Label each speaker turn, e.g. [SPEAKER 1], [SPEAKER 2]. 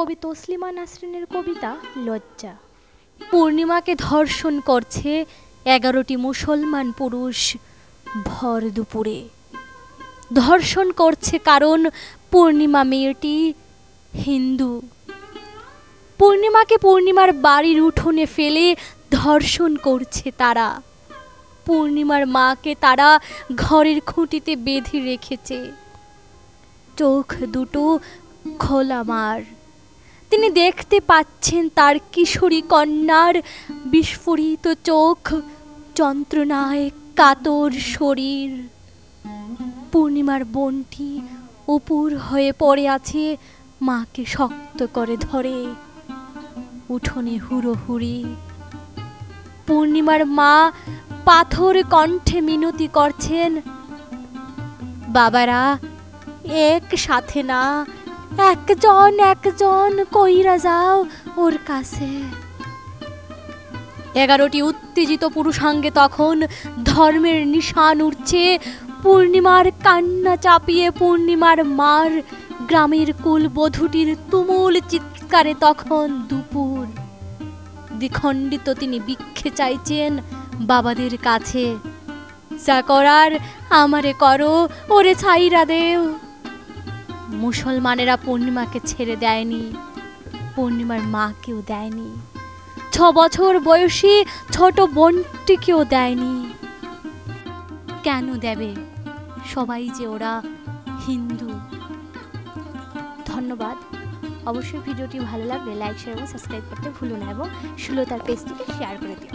[SPEAKER 1] কবি তসলিমা নাসরিনের কবিতা লজ্জা। পূর্ণিমাকে ধর্ষণ করছে 11টি মুসলমান পুরুষ ভর দুপুরে। ধর্ষণ করছে কারণ পূর্ণিমা মেয়েটি হিন্দু। পূর্ণিমাকে পূর্ণিমার বাড়ির উঠোনে ফেলে ধর্ষণ করছে তারা। পূর্ণিমার মাকে তারা ঘরের খুঁটিতে বেঁধে রেখেছে। চোখ দুটো খোলা মার। তিনি দেখতে পাচ্ছেন তার কিশোরী কন্যার বিস্ফোরিত চোখ, যন্ত্রণায় কাতর শরীর। পূর্ণিমার বোনটি উপুর হয়ে পড়ে আছে, মাকে শক্ত করে ধরে। উঠোনে হুড়োহুড়ি। পূর্ণিমার মা পাথর কণ্ঠে মিনতি করছেন, বাবারা একসাথে না, একজন একজন কইরা যাও ওর কাছে। 11টি উত্তেজিত পুরুষাঙ্গে তখন ধর্মের নিশান উঠছে। পূর্ণিমার কান্না চাপিয়ে পূর্ণিমার মার গ্রামের কুলবধূটির তুমুল চিৎকারে তখন দুপুর। দ্বিখণ্ডিত তিনি ভিক্ষে চাইছেন বাবাদের কাছে, যা করার আমারে করো, ওরে ছাইরা দেও। মুসলমানেরা পূর্ণিমাকে ছেড়ে দেয়নি, পূর্ণিমার মাকেও দেয়নি, 6 বছর বয়সী ছোট বোনটিকেও দেয়নি। কেন দেবে? সবাই যে ওরা হিন্দু। ধন্যবাদ। অবশ্যই ভিডিওটি ভালো লাগলে লাইক, শেয়ার এবং সাবস্ক্রাইব করতে ভুলো না এবং সুলতার পেজটিকে শেয়ার করে দিও।